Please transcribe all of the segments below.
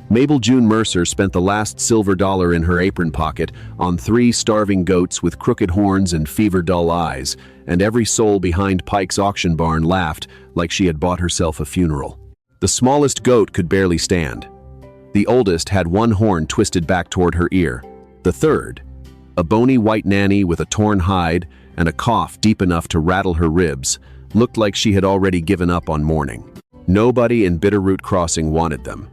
Mabel June Mercer spent the last silver dollar in her apron pocket on 3 starving goats with crooked horns and fever-dull eyes, and every soul behind Pike's auction barn laughed like she had bought herself a funeral. The smallest goat could barely stand. The oldest had one horn twisted back toward her ear. The third, a bony white nanny with a torn hide and a cough deep enough to rattle her ribs, looked like she had already given up on mourning. Nobody in Bitterroot Crossing wanted them.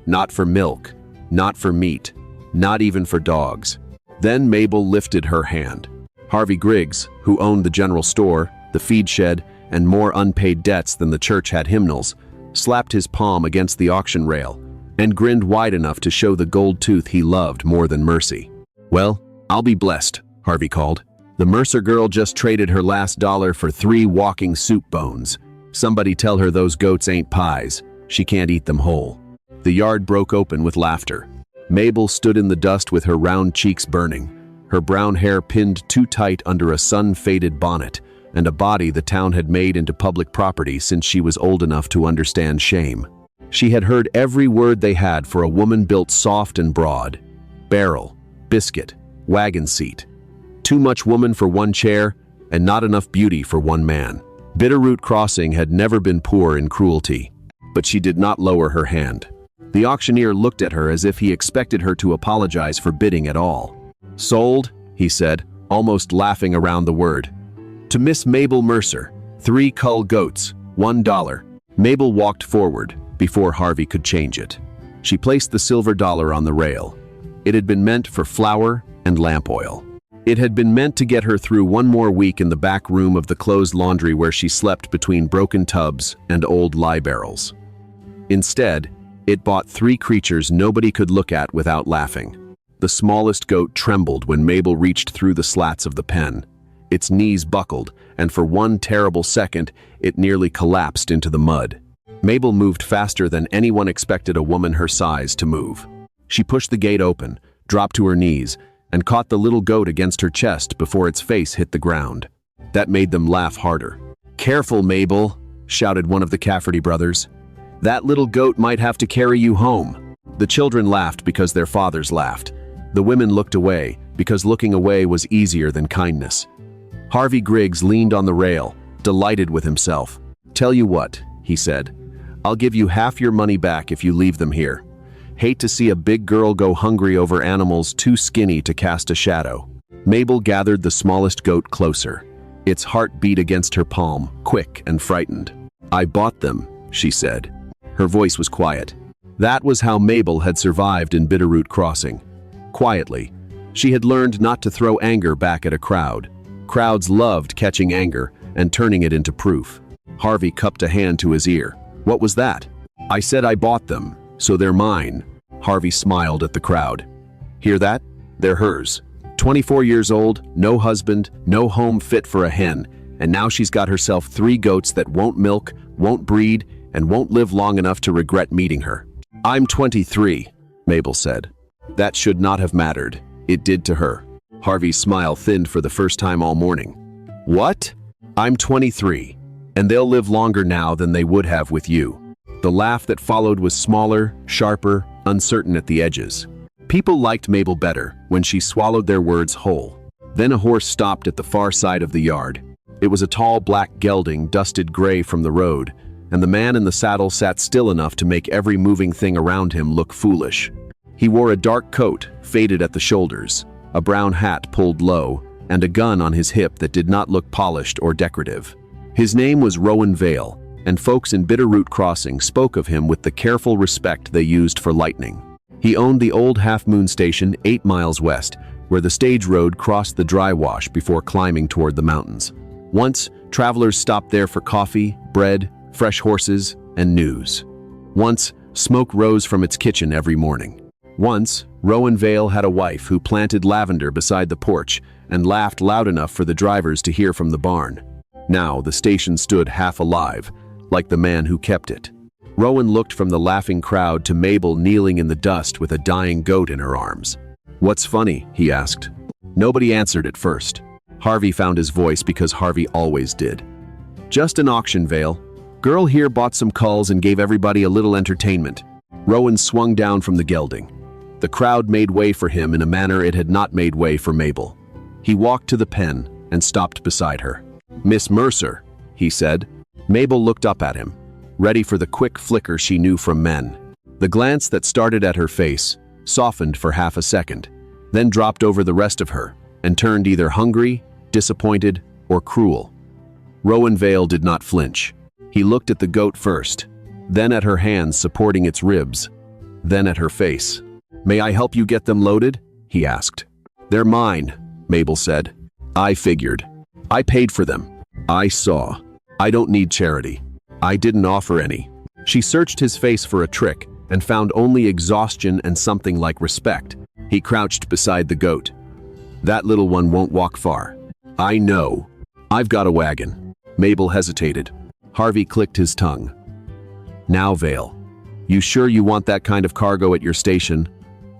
Not for milk, not for meat, not even for dogs. Then Mabel lifted her hand. Harvey Griggs, who owned the general store, the feed shed, and more unpaid debts than the church had hymnals, slapped his palm against the auction rail and grinned wide enough to show the gold tooth he loved more than mercy. "Well, I'll be blessed," Harvey called. "The Mercer girl just traded her last dollar for 3 walking soup bones. Somebody tell her those goats ain't pies. She can't eat them whole." The yard broke open with laughter. Mabel stood in the dust with her round cheeks burning, her brown hair pinned too tight under a sun-faded bonnet, and a body the town had made into public property since she was old enough to understand shame. She had heard every word they had for a woman built soft and broad. Barrel, biscuit, wagon seat. Too much woman for one chair, and not enough beauty for one man. Bitterroot Crossing had never been poor in cruelty, but she did not lower her hand. The auctioneer looked at her as if he expected her to apologize for bidding at all. "Sold," he said, almost laughing around the word. "To Miss Mabel Mercer, 3 cull goats, $1. Mabel walked forward before Harvey could change it. She placed the silver dollar on the rail. It had been meant for flour and lamp oil. It had been meant to get her through one more week in the back room of the closed laundry where she slept between broken tubs and old lye barrels. Instead, it bought 3 creatures nobody could look at without laughing. The smallest goat trembled when Mabel reached through the slats of the pen. Its knees buckled, and for one terrible second, it nearly collapsed into the mud. Mabel moved faster than anyone expected a woman her size to move. She pushed the gate open, dropped to her knees, and caught the little goat against her chest before its face hit the ground. That made them laugh harder. "Careful, Mabel," shouted one of the Cafferty brothers. "That little goat might have to carry you home." The children laughed because their fathers laughed. The women looked away because looking away was easier than kindness. Harvey Griggs leaned on the rail, delighted with himself. "Tell you what," he said, "I'll give you half your money back if you leave them here. Hate to see a big girl go hungry over animals too skinny to cast a shadow." Mabel gathered the smallest goat closer. Its heart beat against her palm, quick and frightened. "I bought them," she said. Her voice was quiet. That was how Mabel had survived in Bitterroot Crossing. Quietly. She had learned not to throw anger back at a crowd. Crowds loved catching anger and turning it into proof. Harvey cupped a hand to his ear. "What was that?" "I said I bought them, so they're mine." Harvey smiled at the crowd. "Hear that? They're hers. 24 years old, no husband, no home fit for a hen, and now she's got herself 3 goats that won't milk, won't breed, and won't live long enough to regret meeting her." "I'm 23, Mabel said. That should not have mattered. It did to her. Harvey's smile thinned for the first time all morning. "What?" "I'm 23, and they'll live longer now than they would have with you." The laugh that followed was smaller, sharper, uncertain at the edges. People liked Mabel better when she swallowed their words whole. Then a horse stopped at the far side of the yard. It was a tall black gelding dusted gray from the road, and the man in the saddle sat still enough to make every moving thing around him look foolish. He wore a dark coat, faded at the shoulders, a brown hat pulled low, and a gun on his hip that did not look polished or decorative. His name was Rowan Vale, and folks in Bitterroot Crossing spoke of him with the careful respect they used for lightning. He owned the old Half Moon Station 8 miles west, where the stage road crossed the dry wash before climbing toward the mountains. Once, travelers stopped there for coffee, bread, fresh horses, and news. Once, smoke rose from its kitchen every morning. Once, Rowan Vale had a wife who planted lavender beside the porch and laughed loud enough for the drivers to hear from the barn. Now the station stood half alive, like the man who kept it. Rowan looked from the laughing crowd to Mabel kneeling in the dust with a dying goat in her arms. "What's funny?" he asked. Nobody answered at first. Harvey found his voice because Harvey always did. "Just an auction, Vale. Girl here bought some culls and gave everybody a little entertainment. Rowan swung down from the gelding. The crowd made way for him in a manner it had not made way for Mabel. He walked to the pen and stopped beside her. "Miss Mercer," he said. Mabel looked up at him, ready for the quick flicker she knew from men. The glance that started at her face softened for half a second, then dropped over the rest of her and turned either hungry, disappointed, or cruel. Rowan Vale did not flinch. He looked at the goat first, then at her hands supporting its ribs, then at her face. "May I help you get them loaded?" he asked. "They're mine," Mabel said. "I figured. I paid for them. I saw. I don't need charity. I didn't offer any." She searched his face for a trick and found only exhaustion and something like respect. He crouched beside the goat. "That little one won't walk far." "I know. I've got a wagon." Mabel hesitated. Harvey clicked his tongue. "Now, Vale, you sure you want that kind of cargo at your station?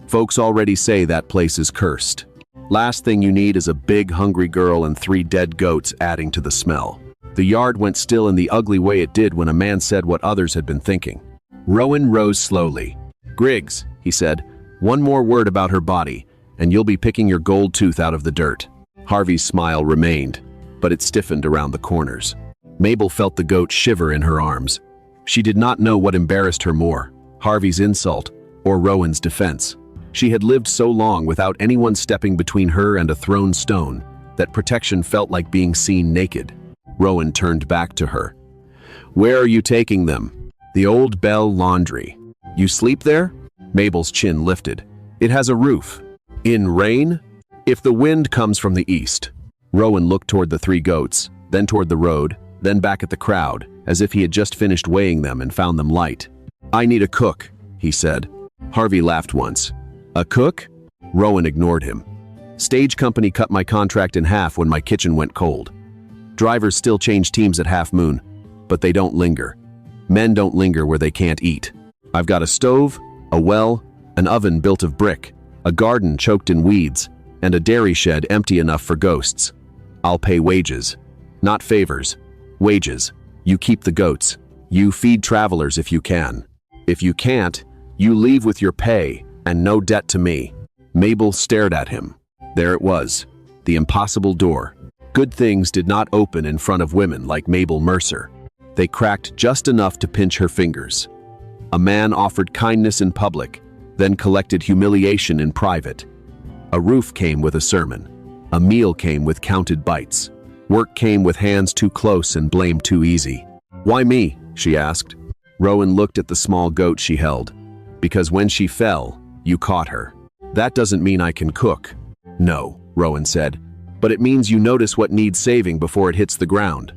Folks already say that place is cursed. Last thing you need is a big, hungry girl and 3 dead goats adding to the smell." The yard went still in the ugly way it did when a man said what others had been thinking. Rowan rose slowly. "Griggs," he said, "one more word about her body, and you'll be picking your gold tooth out of the dirt." Harvey's smile remained, but it stiffened around the corners. Mabel felt the goat shiver in her arms. She did not know what embarrassed her more, Harvey's insult or Rowan's defense. She had lived so long without anyone stepping between her and a thrown stone that protection felt like being seen naked. Rowan turned back to her. "Where are you taking them?" "The old Bell Laundry." "You sleep there?" Mabel's chin lifted. "It has a roof." "In rain?" "If the wind comes from the east." Rowan looked toward the 3 goats, then toward the road, then back at the crowd, as if he had just finished weighing them and found them light. "I need a cook," he said. Harvey laughed once. "A cook?" Rowan ignored him. "Stage company cut my contract in half when my kitchen went cold. Drivers still change teams at half moon, but they don't linger. Men don't linger where they can't eat. I've got a stove, a well, an oven built of brick, a garden choked in weeds, and a dairy shed empty enough for ghosts. I'll pay wages. Not favors. Wages. You keep the goats. You feed travelers if you can. If you can't, you leave with your pay and no debt to me." Mabel stared at him. There it was, the impossible door. Good things did not open in front of women like Mabel Mercer. They cracked just enough to pinch her fingers. A man offered kindness in public, then collected humiliation in private. A roof came with a sermon. A meal came with counted bites. Work came with hands too close and blame too easy. "Why me?" she asked. Rowan looked at the small goat she held. "Because when she fell, you caught her." "That doesn't mean I can cook." "No," Rowan said, "but it means you notice what needs saving before it hits the ground.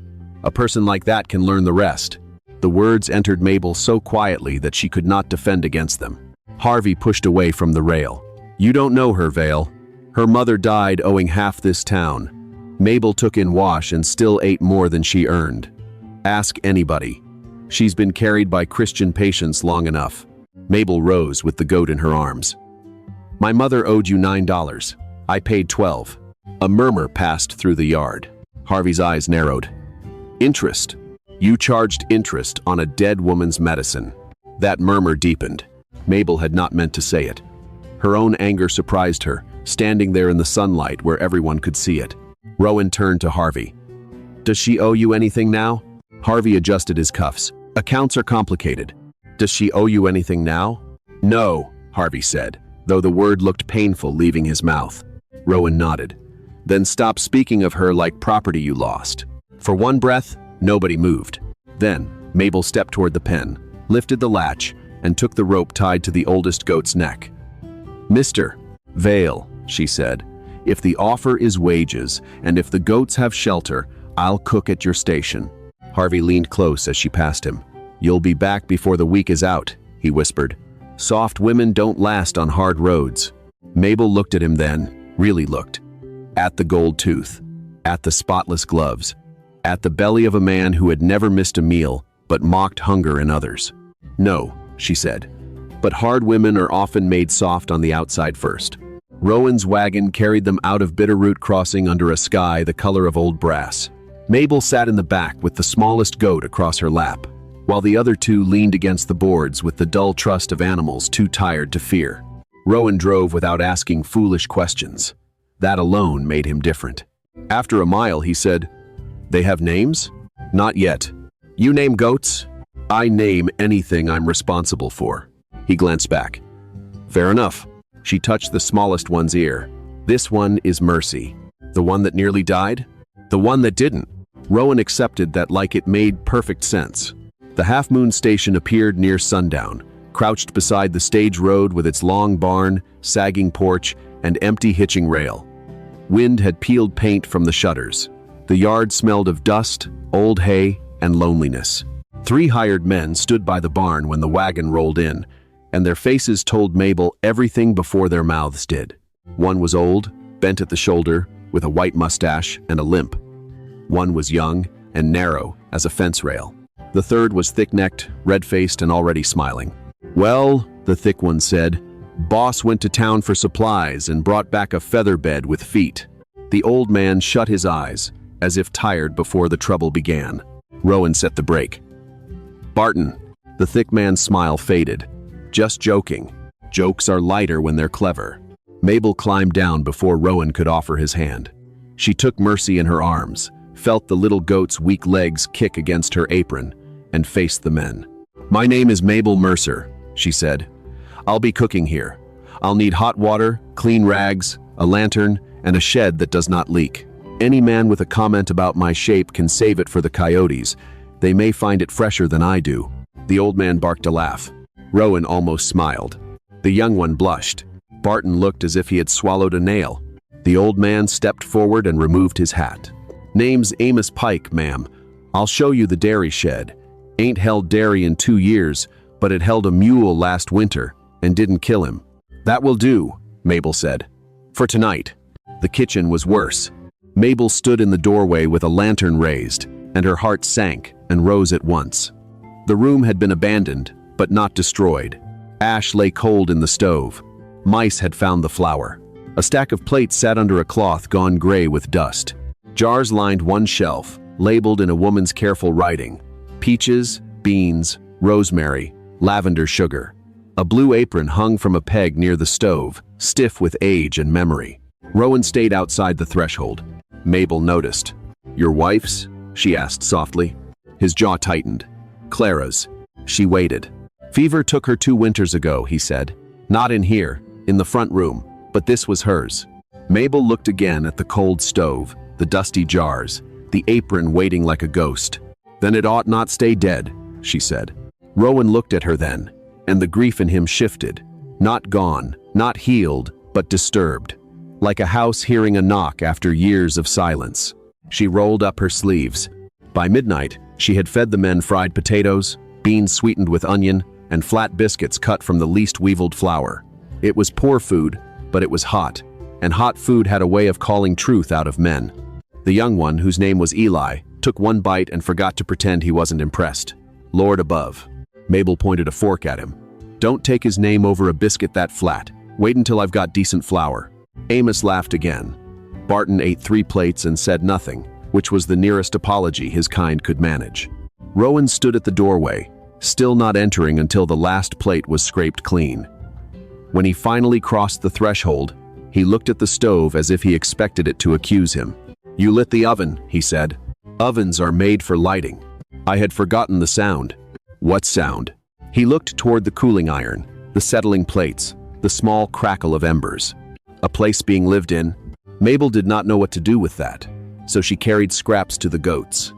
A person like that can learn the rest." The words entered Mabel so quietly that she could not defend against them. Harvey pushed away from the rail. "You don't know her, Vale. Her mother died owing half this town. Mabel took in wash and still ate more than she earned. Ask anybody. She's been carried by Christian patients long enough." Mabel rose with the goat in her arms. "My mother owed you $9. I paid 12. A murmur passed through the yard. Harvey's eyes narrowed. "Interest. You charged interest on a dead woman's medicine." That murmur deepened. Mabel had not meant to say it. Her own anger surprised her, standing there in the sunlight where everyone could see it. Rowan turned to Harvey. "Does she owe you anything now?" Harvey adjusted his cuffs. "Accounts are complicated. Does she owe you anything now?" "No," Harvey said, though the word looked painful leaving his mouth. Rowan nodded. "Then stop speaking of her like property you lost." For one breath, nobody moved. Then, Mabel stepped toward the pen, lifted the latch, and took the rope tied to the oldest goat's neck. "Mr. Vale," she said, "if the offer is wages, and if the goats have shelter, I'll cook at your station." Harvey leaned close as she passed him. "You'll be back before the week is out," he whispered. "Soft women don't last on hard roads." Mabel looked at him then, really looked. At the gold tooth, at the spotless gloves, at the belly of a man who had never missed a meal but mocked hunger in others. "No," she said, "but hard women are often made soft on the outside first." Rowan's wagon carried them out of Bitterroot Crossing under a sky the color of old brass. Mabel sat in the back with the smallest goat across her lap. while the other two leaned against the boards with the dull trust of animals too tired to fear. Rowan drove without asking foolish questions. That alone made him different. After a mile, he said, "They have names?" "Not yet. You name goats?" "I name anything I'm responsible for." He glanced back. "Fair enough." She touched the smallest one's ear. "This one is Mercy." "The one that nearly died?" "The one that didn't." Rowan accepted that like it made perfect sense. The Half Moon station appeared near sundown, crouched beside the stage road with its long barn, sagging porch, and empty hitching rail. Wind had peeled paint from the shutters. The yard smelled of dust, old hay, and loneliness. 3 hired men stood by the barn when the wagon rolled in, and their faces told Mabel everything before their mouths did. One was old, bent at the shoulder, with a white mustache and a limp. One was young and narrow as a fence rail. The third was thick-necked, red-faced, and already smiling. "Well," the thick one said, "Boss went to town for supplies and brought back a feather bed with feet." The old man shut his eyes, as if tired before the trouble began. Rowan set the brake. "Barton." The thick man's smile faded. "Just joking. Jokes are lighter when they're clever." Mabel climbed down before Rowan could offer his hand. She took Mercy in her arms, felt the little goat's weak legs kick against her apron, and faced the men. "My name is Mabel Mercer," she said. "I'll be cooking here. I'll need hot water, clean rags, a lantern, and a shed that does not leak. Any man with a comment about my shape can save it for the coyotes. They may find it fresher than I do." The old man barked a laugh. Rowan almost smiled. The young one blushed. Barton looked as if he had swallowed a nail. The old man stepped forward and removed his hat. "Name's Amos Pike, ma'am. I'll show you the dairy shed. Ain't held dairy in 2 years, but it held a mule last winter and didn't kill him." "That will do," Mabel said. "For tonight." The kitchen was worse. Mabel stood in the doorway with a lantern raised, and her heart sank and rose at once. The room had been abandoned, but not destroyed. Ash lay cold in the stove. Mice had found the flour. A stack of plates sat under a cloth gone gray with dust. Jars lined one shelf, labeled in a woman's careful writing: peaches, beans, rosemary, lavender sugar. A blue apron hung from a peg near the stove, stiff with age and memory. Rowan stayed outside the threshold. Mabel noticed. "Your wife's?" she asked softly. His jaw tightened. "Clara's." She waited. "Fever took her 2 winters ago," he said. "Not in here, in the front room, but this was hers." Mabel looked again at the cold stove, the dusty jars, the apron waiting like a ghost. "Then it ought not stay dead," she said. Rowan looked at her then, and the grief in him shifted. Not gone, not healed, but disturbed. Like a house hearing a knock after years of silence. She rolled up her sleeves. By midnight, she had fed the men fried potatoes, beans sweetened with onion, and flat biscuits cut from the least weevilled flour. It was poor food, but it was hot, and hot food had a way of calling truth out of men. The young one, whose name was Eli, took one bite and forgot to pretend he wasn't impressed. "Lord above." Mabel pointed a fork at him. "Don't take his name over a biscuit that flat. Wait until I've got decent flour." Amos laughed again. Barton ate 3 plates and said nothing, which was the nearest apology his kind could manage. Rowan stood at the doorway, still not entering until the last plate was scraped clean. When he finally crossed the threshold, he looked at the stove as if he expected it to accuse him. "You lit the oven," he said. "Ovens are made for lighting." I had forgotten the sound. "What sound?" He looked toward the cooling iron, the settling plates, the small crackle of embers. A place being lived in. Mabel did not know what to do with that, so she carried scraps to the goats.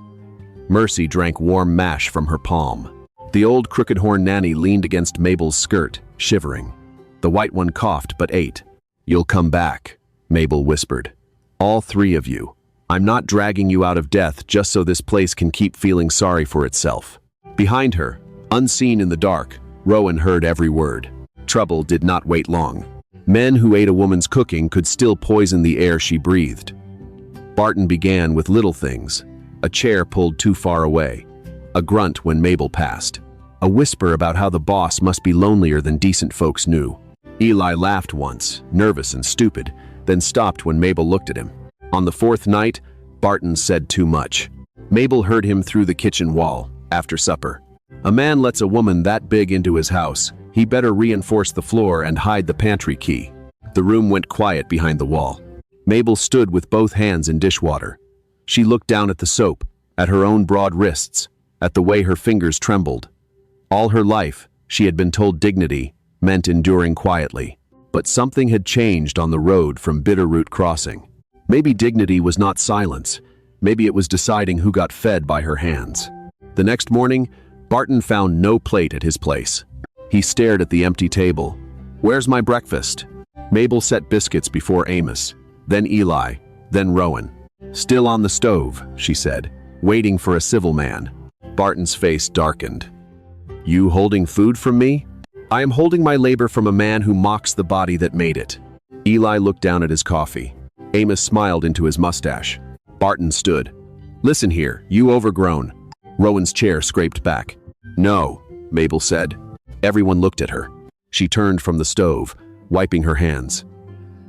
Mercy drank warm mash from her palm. The old crooked-horn nanny leaned against Mabel's skirt, shivering. The white one coughed but ate. "You'll come back," Mabel whispered. "All 3 of you. I'm not dragging you out of death just so this place can keep feeling sorry for itself." Behind her, unseen in the dark, Rowan heard every word. Trouble did not wait long. Men who ate a woman's cooking could still poison the air she breathed. Barton began with little things. A chair pulled too far away. A grunt when Mabel passed. A whisper about how the boss must be lonelier than decent folks knew. Eli laughed once, nervous and stupid, then stopped when Mabel looked at him. On the 4th night, Barton said too much. Mabel heard him through the kitchen wall, after supper. A man lets a woman that big into his house. He better reinforce the floor and hide the pantry key. The room went quiet behind the wall. Mabel stood with both hands in dishwater. She looked down at the soap, at her own broad wrists, at the way her fingers trembled. All her life, she had been told dignity meant enduring quietly. But something had changed on the road from Bitterroot Crossing. Maybe dignity was not silence. Maybe it was deciding who got fed by her hands. The next morning, Barton found no plate at his place. He stared at the empty table. "Where's my breakfast?" Mabel set biscuits before Amos, then Eli, then Rowan. "Still on the stove," she said, waiting for a civil man. Barton's face darkened. "You holding food from me?" "I am holding my labor from a man who mocks the body that made it." Eli looked down at his coffee. Amos smiled into his mustache. Barton stood. "Listen here, you overgrown." Rowan's chair scraped back. "No," Mabel said. Everyone looked at her. She turned from the stove, wiping her hands.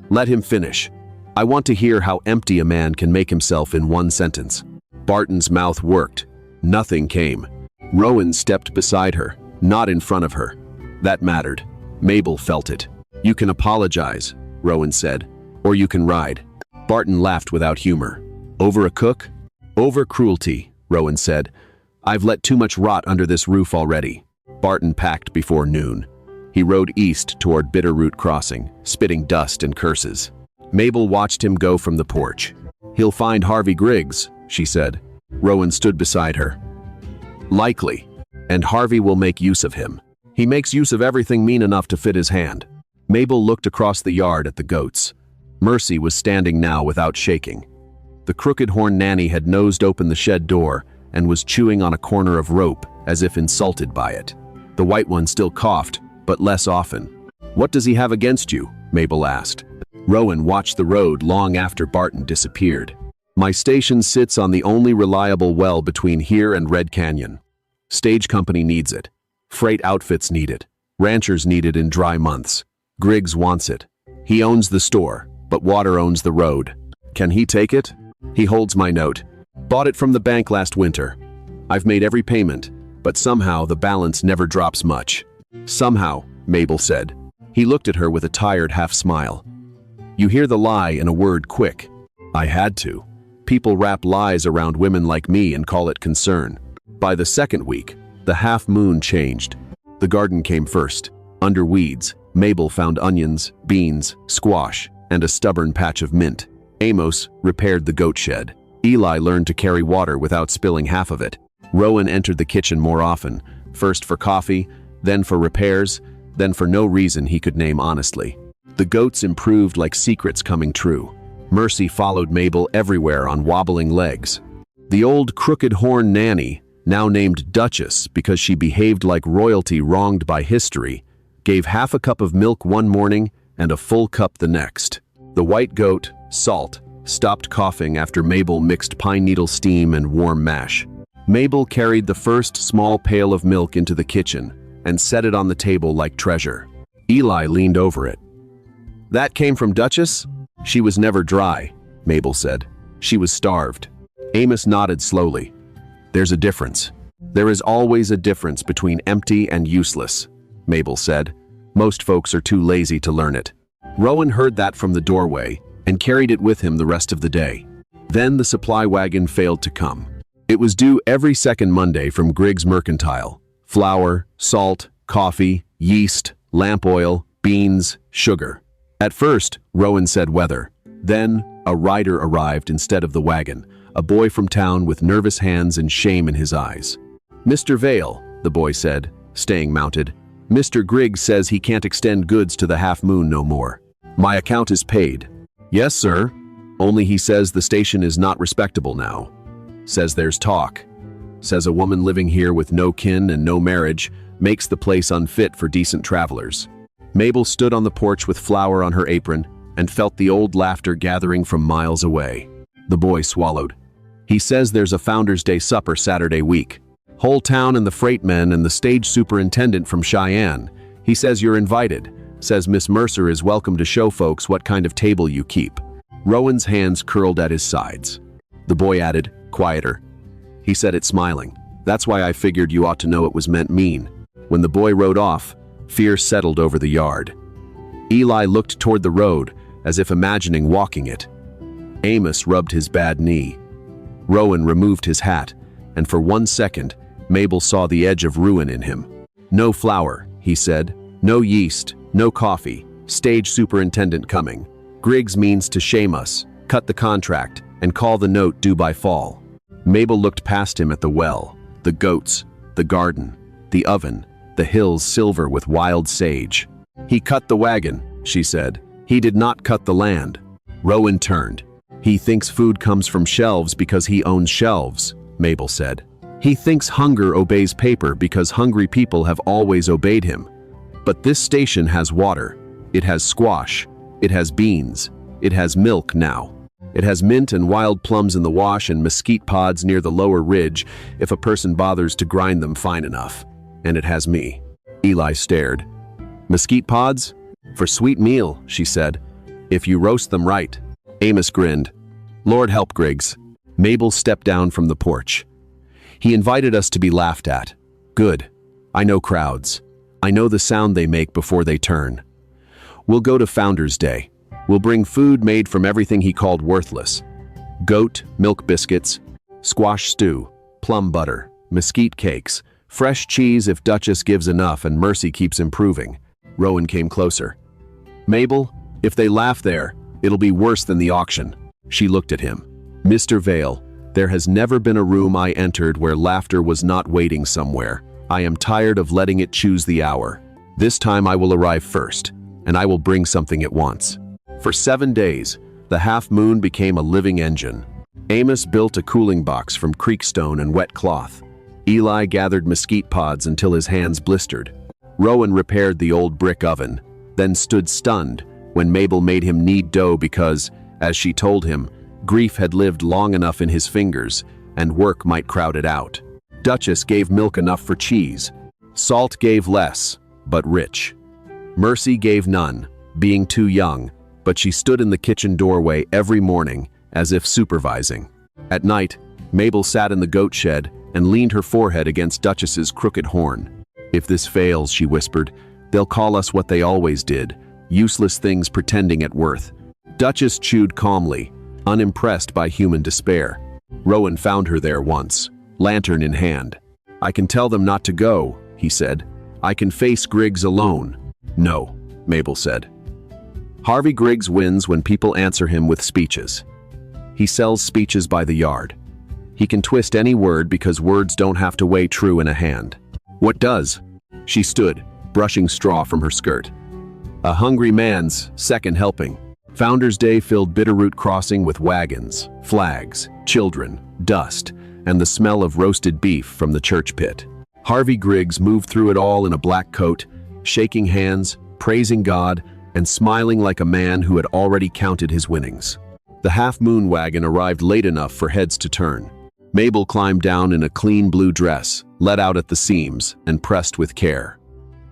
"Let him finish. I want to hear how empty a man can make himself in one sentence." Barton's mouth worked. Nothing came. Rowan stepped beside her, not in front of her. That mattered. Mabel felt it. "You can apologize," Rowan said, "or you can ride." Barton laughed without humor. "Over a cook?" "Over cruelty," Rowan said. "I've let too much rot under this roof already." Barton packed before noon. He rode east toward Bitterroot Crossing, spitting dust and curses. Mabel watched him go from the porch. "He'll find Harvey Griggs," she said. Rowan stood beside her. "Likely. And Harvey will make use of him. He makes use of everything mean enough to fit his hand." Mabel looked across the yard at the goats. Mercy was standing now without shaking. The crooked horn nanny had nosed open the shed door and was chewing on a corner of rope as if insulted by it. The white one still coughed, but less often. "What does he have against you?" Mabel asked. Rowan watched the road long after Barton disappeared. "My station sits on the only reliable well between here and Red Canyon. Stage company needs it. Freight outfits need it. Ranchers need it in dry months. Griggs wants it. He owns the store, but water owns the road. Can he take it? He holds my note. Bought it from the bank last winter. I've made every payment, but somehow the balance never drops much." "Somehow," Mabel said. He looked at her with a tired half-smile. "You hear the lie in a word quick." "I had to. People wrap lies around women like me and call it concern." By the second week, the half-moon changed. The garden came first. Under weeds, Mabel found onions, beans, squash, and a stubborn patch of mint. Amos repaired the goat shed. Eli learned to carry water without spilling half of it. Rowan entered the kitchen more often, first for coffee, then for repairs, then for no reason he could name honestly. The goats improved like secrets coming true. Mercy followed Mabel everywhere on wobbling legs. The old crooked horn nanny, now named Duchess because she behaved like royalty wronged by history, gave half a cup of milk one morning and a full cup the next. The white goat, Salt, stopped coughing after Mabel mixed pine needle steam and warm mash. Mabel carried the first small pail of milk into the kitchen and set it on the table like treasure. Eli leaned over it. "That came from Duchess?" "She was never dry," Mabel said. "She was starved." Amos nodded slowly. "There's a difference. There is always a difference between empty and useless," Mabel said. "Most folks are too lazy to learn it." Rowan heard that from the doorway and carried it with him the rest of the day. Then the supply wagon failed to come. It was due every second Monday from Griggs Mercantile. Flour, salt, coffee, yeast, lamp oil, beans, sugar. At first, Rowan said weather. Then, a rider arrived instead of the wagon, a boy from town with nervous hands and shame in his eyes. "Mr. Vale," the boy said, staying mounted. "Mr. Griggs says he can't extend goods to the half moon no more. My account is paid." "Yes, sir. Only he says the station is not respectable now. Says there's talk. Says a woman living here with no kin and no marriage makes the place unfit for decent travelers." Mabel stood on the porch with flour on her apron and felt the old laughter gathering from miles away. The boy swallowed. "He says there's a Founders' Day supper Saturday week. Whole town and the freight men and the stage superintendent from Cheyenne. He says you're invited. Says Miss Mercer is welcome to show folks what kind of table you keep." Rowan's hands curled at his sides. The boy added, quieter. He said it smiling. That's why I figured you ought to know it was meant mean. When the boy rode off, fear settled over the yard. Eli looked toward the road, as if imagining walking it. Amos rubbed his bad knee. Rowan removed his hat, and for 1 second, Mabel saw the edge of ruin in him. "No flour," he said. "No yeast, no coffee. Stage superintendent coming. Griggs means to shame us, cut the contract, and call the note due by fall." Mabel looked past him at the well, the goats, the garden, the oven, the hills silver with wild sage. "He cut the wagon," she said. "He did not cut the land." Rowan turned. "He thinks food comes from shelves because he owns shelves," Mabel said. "He thinks hunger obeys paper because hungry people have always obeyed him. But this station has water. It has squash. It has beans. It has milk now. It has mint and wild plums in the wash and mesquite pods near the lower ridge if a person bothers to grind them fine enough. And it has me." Eli stared. "Mesquite pods? For sweet meal," she said. "If you roast them right." Amos grinned. "Lord help Griggs." Mabel stepped down from the porch. "He invited us to be laughed at. Good. I know crowds. I know the sound they make before they turn. We'll go to Founder's Day. We'll bring food made from everything he called worthless. Goat, milk biscuits, squash stew, plum butter, mesquite cakes, fresh cheese if Duchess gives enough and Mercy keeps improving." Rowan came closer. "Mabel, if they laugh there, it'll be worse than the auction." She looked at him. "Mr. Vale, there has never been a room I entered where laughter was not waiting somewhere. I am tired of letting it choose the hour. This time I will arrive first, and I will bring something at once." For 7 days, the half-moon became a living engine. Amos built a cooling box from creekstone and wet cloth. Eli gathered mesquite pods until his hands blistered. Rowan repaired the old brick oven, then stood stunned when Mabel made him knead dough because, as she told him, grief had lived long enough in his fingers, and work might crowd it out. Duchess gave milk enough for cheese. Salt gave less, but rich. Mercy gave none, being too young, but she stood in the kitchen doorway every morning, as if supervising. At night, Mabel sat in the goat shed and leaned her forehead against Duchess's crooked horn. "If this fails," she whispered, "they'll call us what they always did, useless things pretending at worth." Duchess chewed calmly, unimpressed by human despair. Rowan found her there once, lantern in hand. "I can tell them not to go," he said. "I can face Griggs alone." "No," Mabel said. "Harvey Griggs wins when people answer him with speeches. He sells speeches by the yard. He can twist any word because words don't have to weigh true in a hand." "What does?" She stood, brushing straw from her skirt. "A hungry man's second helping." Founder's Day filled Bitterroot Crossing with wagons, flags, children, dust, and the smell of roasted beef from the church pit. Harvey Griggs moved through it all in a black coat, shaking hands, praising God, and smiling like a man who had already counted his winnings. The half-moon wagon arrived late enough for heads to turn. Mabel climbed down in a clean blue dress, let out at the seams, and pressed with care.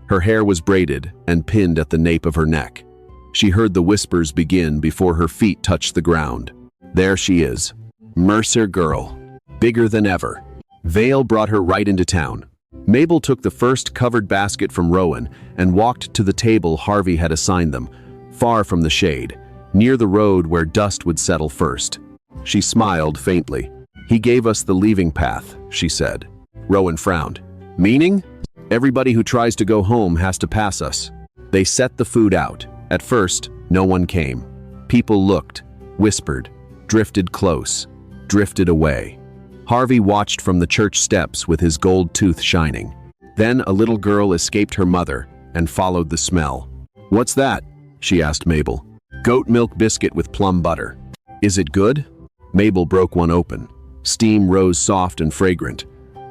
Her hair was braided and pinned at the nape of her neck. She heard the whispers begin before her feet touched the ground. There she is, Mercer girl, bigger than ever. Vale brought her right into town. Mabel took the first covered basket from Rowan and walked to the table Harvey had assigned them, far from the shade, near the road where dust would settle first. She smiled faintly. "He gave us the leaving path," she said. Rowan frowned. "Meaning?" "Everybody who tries to go home has to pass us." They set the food out. At first, no one came. People looked, whispered, drifted close, drifted away. Harvey watched from the church steps with his gold tooth shining. Then a little girl escaped her mother and followed the smell. "What's that?" she asked Mabel. "Goat milk biscuit with plum butter." "Is it good?" Mabel broke one open. Steam rose soft and fragrant.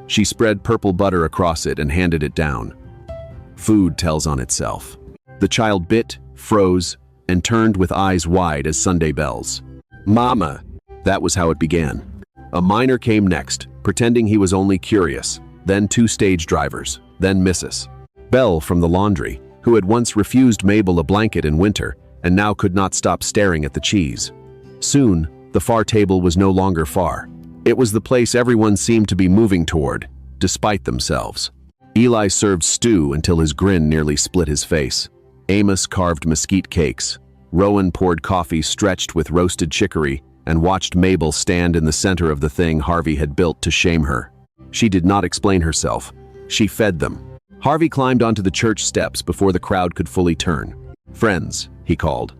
She spread purple butter across it and handed it down. Food tells on itself. The child bit, froze, and turned with eyes wide as Sunday bells. "Mama!" That was how it began. A miner came next, pretending he was only curious, then 2 stage drivers, then Mrs. Bell from the laundry, who had once refused Mabel a blanket in winter and now could not stop staring at the cheese. Soon, the far table was no longer far. It was the place everyone seemed to be moving toward. despite themselves. Eli served stew until his grin nearly split his face. Amos carved mesquite cakes. Rowan poured coffee stretched with roasted chicory and watched Mabel stand in the center of the thing Harvey had built to shame her. She did not explain herself. She fed them. Harvey climbed onto the church steps before the crowd could fully turn. "Friends," he called.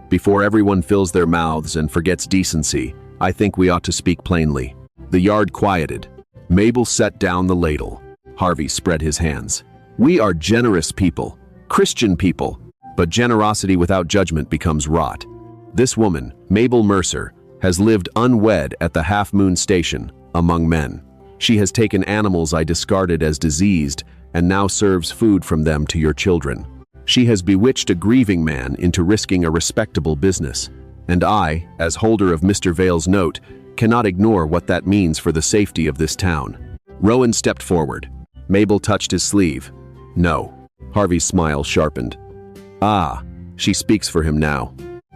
"Before everyone fills their mouths and forgets decency, I think we ought to speak plainly." The yard quieted. Mabel set down the ladle. Harvey spread his hands. "We are generous people, Christian people, but generosity without judgment becomes rot. This woman, Mabel Mercer, has lived unwed at the Half Moon Station, among men. She has taken animals I discarded as diseased and now serves food from them to your children. She has bewitched a grieving man into risking a respectable business, and I, as holder of Mr. Vale's note, cannot ignore what that means for the safety of this town." Rowan stepped forward. Mabel touched his sleeve. "No." Harvey's smile sharpened. "Ah, she speaks for him now."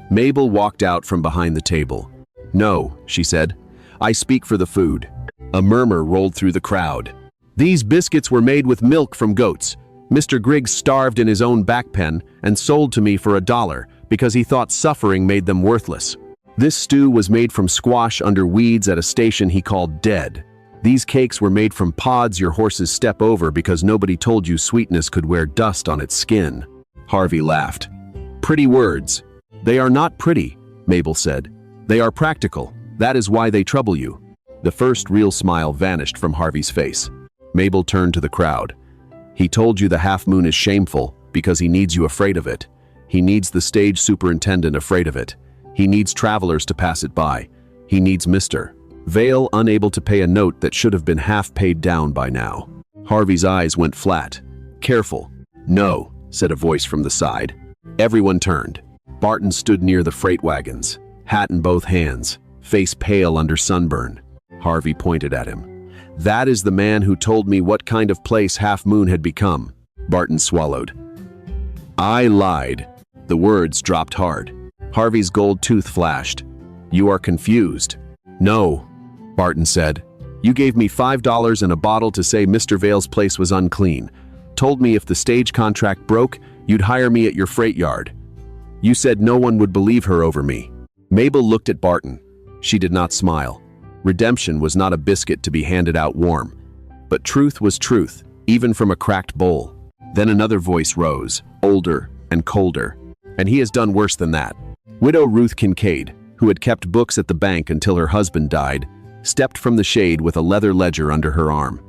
Mabel walked out from behind the table. "No," she said. "I speak for the food." A murmur rolled through the crowd. "These biscuits were made with milk from goats. Mr. Griggs starved in his own back pen and sold to me for $1 because he thought suffering made them worthless. This stew was made from squash under weeds at a station he called dead. These cakes were made from pods your horses step over because nobody told you sweetness could wear dust on its skin." Harvey laughed. "Pretty words." "They are not pretty," Mabel said. "They are practical. That is why they trouble you." The first real smile vanished from Harvey's face. Mabel turned to the crowd. "He told you the half moon is shameful because he needs you afraid of it. He needs the stage superintendent afraid of it. He needs travelers to pass it by. He needs Mr. Vale unable to pay a note that should have been half paid down by now." Harvey's eyes went flat. "Careful." "No," said a voice from the side. Everyone turned. Barton stood near the freight wagons, hat in both hands, face pale under sunburn. Harvey pointed at him. "That is the man who told me what kind of place Half Moon had become." Barton swallowed. "I lied." The words dropped hard. Harvey's gold tooth flashed. "You are confused." "No," Barton said. "You gave me $5 and a bottle to say Mr. Vale's place was unclean. Told me if the stage contract broke, you'd hire me at your freight yard. You said no one would believe her over me." Mabel looked at Barton. She did not smile. Redemption was not a biscuit to be handed out warm. But truth was truth, even from a cracked bowl. Then another voice rose, older and colder. "And he has done worse than that." Widow Ruth Kincaid, who had kept books at the bank until her husband died, stepped from the shade with a leather ledger under her arm.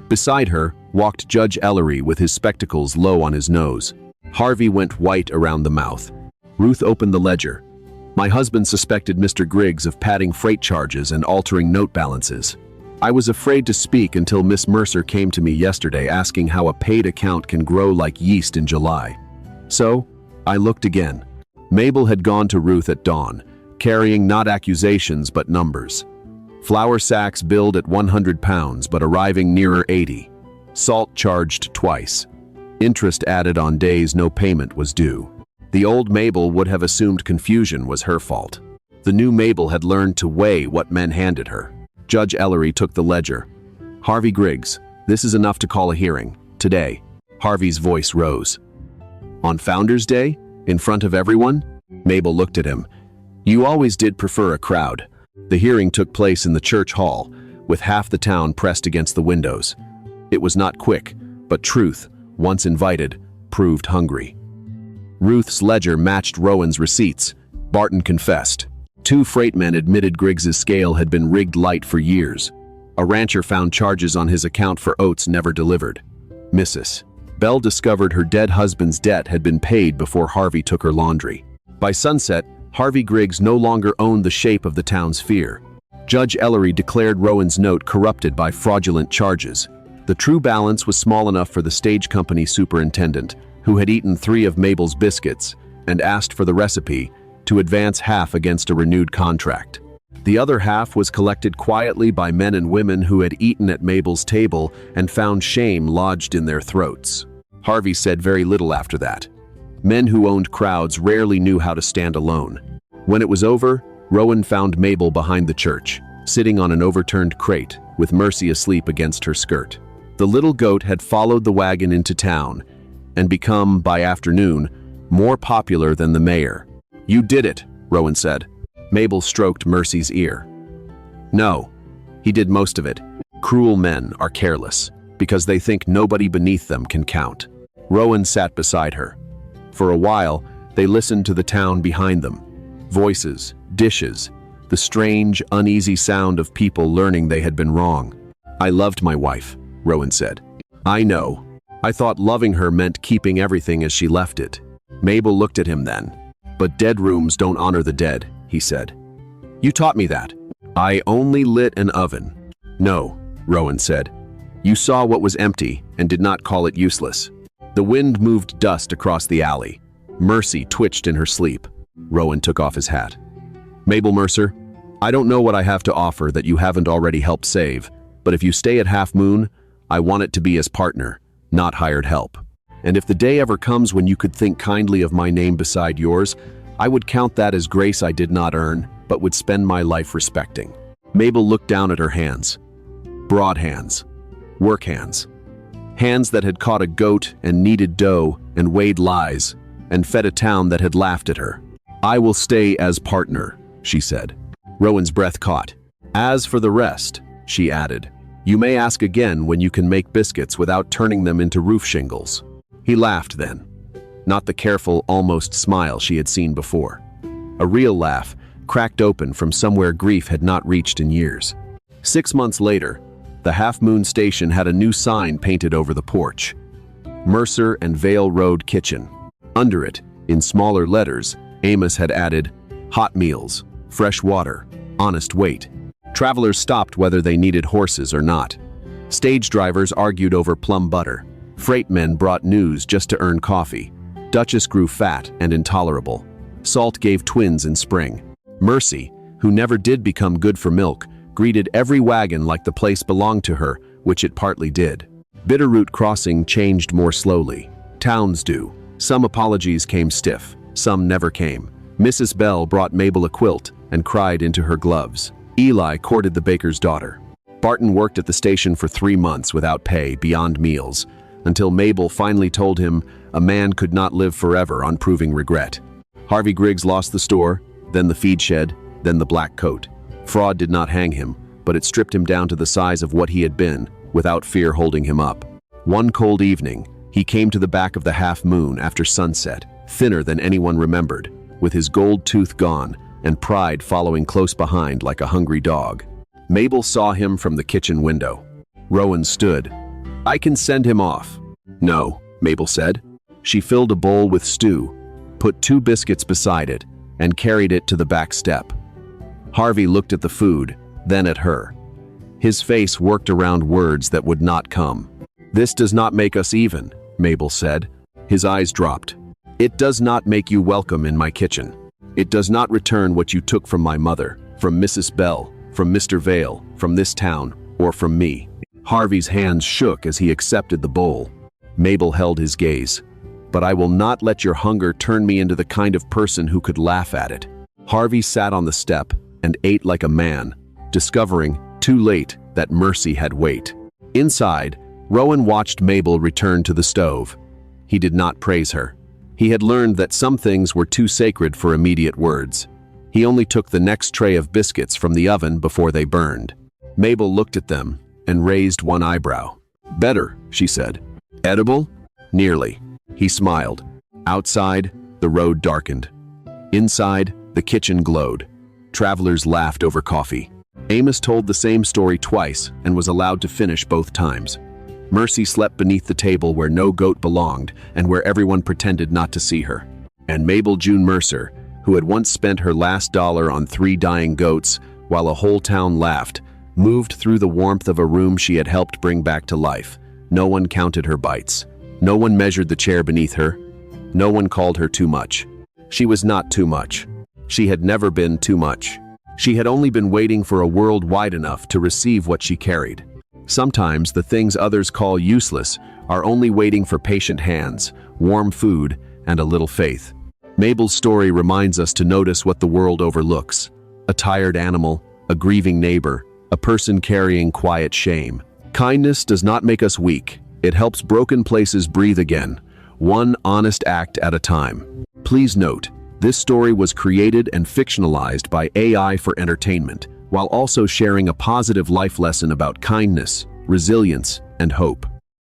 Beside her walked Judge Ellery with his spectacles low on his nose. Harvey went white around the mouth. Ruth opened the ledger. "My husband suspected Mr. Griggs of padding freight charges and altering note balances. I was afraid to speak until Miss Mercer came to me yesterday asking how a paid account can grow like yeast in July. So, I looked again." Mabel had gone to Ruth at dawn, carrying not accusations but numbers. Flour sacks billed at 100 pounds but arriving nearer 80. Salt charged twice. Interest added on days no payment was due. The old Mabel would have assumed confusion was her fault. The new Mabel had learned to weigh what men handed her. Judge Ellery took the ledger. "Harvey Griggs, this is enough to call a hearing. Today." Harvey's voice rose. "On Founders' Day? In front of everyone?" Mabel looked at him. "You always did prefer a crowd." The hearing took place in the church hall, with half the town pressed against the windows. It was not quick, but truth, once invited, proved hungry. Ruth's ledger matched Rowan's receipts. Barton confessed. 2 freightmen admitted Griggs's scale had been rigged light for years. A rancher found charges on his account for oats never delivered. Mrs. Bell discovered her dead husband's debt had been paid before Harvey took her laundry. By sunset, Harvey Griggs no longer owned the shape of the town's fear. Judge Ellery declared Rowan's note corrupted by fraudulent charges. The true balance was small enough for the stage company superintendent, who had eaten 3 of Mabel's biscuits and asked for the recipe, to advance half against a renewed contract. The other half was collected quietly by men and women who had eaten at Mabel's table and found shame lodged in their throats. Harvey said very little after that. Men who owned crowds rarely knew how to stand alone. When it was over, Rowan found Mabel behind the church, sitting on an overturned crate, with Mercy asleep against her skirt. The little goat had followed the wagon into town and become, by afternoon, more popular than the mayor. "You did it," Rowan said. Mabel stroked Mercy's ear. "No, he did most of it. Cruel men are careless because they think nobody beneath them can count." Rowan sat beside her. For a while, they listened to the town behind them. Voices, dishes, the strange, uneasy sound of people learning they had been wrong. "I loved my wife," Rowan said. "I know. I thought loving her meant keeping everything as she left it." Mabel looked at him then. "But dead rooms don't honor the dead," he said. "You taught me that." "I only lit an oven." "No," Rowan said. "You saw what was empty and did not call it useless." The wind moved dust across the alley. Mercy twitched in her sleep. Rowan took off his hat. "Mabel Mercer, I don't know what I have to offer that you haven't already helped save, but if you stay at Half Moon, I want it to be as partner, not hired help. And if the day ever comes when you could think kindly of my name beside yours, I would count that as grace I did not earn, but would spend my life respecting." Mabel looked down at her hands. Broad hands. Work hands. Hands that had caught a goat and kneaded dough and weighed lies and fed a town that had laughed at her. "I will stay as partner," she said. Rowan's breath caught. "As for the rest," she added, "you may ask again when you can make biscuits without turning them into roof shingles." He laughed then. Not the careful, almost smile she had seen before. A real laugh, cracked open from somewhere grief had not reached in years. 6 months later, the Half Moon station had a new sign painted over the porch. Mercer and Vale Road Kitchen. Under it, in smaller letters, Amos had added, "Hot meals, fresh water, honest weight." Travelers stopped whether they needed horses or not. Stage drivers argued over plum butter. Freight men brought news just to earn coffee. Duchess grew fat and intolerable. Salt gave twins in spring. Mercy, who never did become good for milk, greeted every wagon like the place belonged to her, which it partly did. Bitterroot Crossing changed more slowly. Towns do. Some apologies came stiff, some never came. Mrs. Bell brought Mabel a quilt and cried into her gloves. Eli courted the baker's daughter. Barton worked at the station for 3 months without pay, beyond meals, until Mabel finally told him a man could not live forever on proving regret. Harvey Griggs lost the store, then the feed shed, then the black coat. Fraud did not hang him, but it stripped him down to the size of what he had been, without fear holding him up. One cold evening, he came to the back of the Half Moon after sunset, thinner than anyone remembered, with his gold tooth gone and pride following close behind like a hungry dog. Mabel saw him from the kitchen window. Rowan stood. "I can send him off." "No," Mabel said. She filled a bowl with stew, put 2 biscuits beside it, and carried it to the back step. Harvey looked at the food, then at her. His face worked around words that would not come. "This does not make us even," Mabel said. His eyes dropped. "It does not make you welcome in my kitchen. It does not return what you took from my mother, from Mrs. Bell, from Mr. Vale, from this town, or from me." Harvey's hands shook as he accepted the bowl. Mabel held his gaze. "But I will not let your hunger turn me into the kind of person who could laugh at it." Harvey sat on the step and ate like a man, discovering, too late, that Mercy had weight. Inside, Rowan watched Mabel return to the stove. He did not praise her. He had learned that some things were too sacred for immediate words. He only took the next tray of biscuits from the oven before they burned. Mabel looked at them and raised one eyebrow. "Better," she said. "Edible?" "Nearly." He smiled. Outside, the road darkened. Inside, the kitchen glowed. Travelers laughed over coffee. Amos told the same story twice and was allowed to finish both times. Mercy slept beneath the table where no goat belonged and where everyone pretended not to see her. And Mabel June Mercer, who had once spent her last dollar on 3 dying goats while a whole town laughed, moved through the warmth of a room she had helped bring back to life. No one counted her bites. No one measured the chair beneath her. No one called her too much. She was not too much. She had never been too much. She had only been waiting for a world wide enough to receive what she carried. Sometimes the things others call useless are only waiting for patient hands, warm food, and a little faith. Mabel's story reminds us to notice what the world overlooks. A tired animal, a grieving neighbor, a person carrying quiet shame. Kindness does not make us weak. It helps broken places breathe again, one honest act at a time. Please note, this story was created and fictionalized by AI for entertainment, while also sharing a positive life lesson about kindness, resilience, and hope.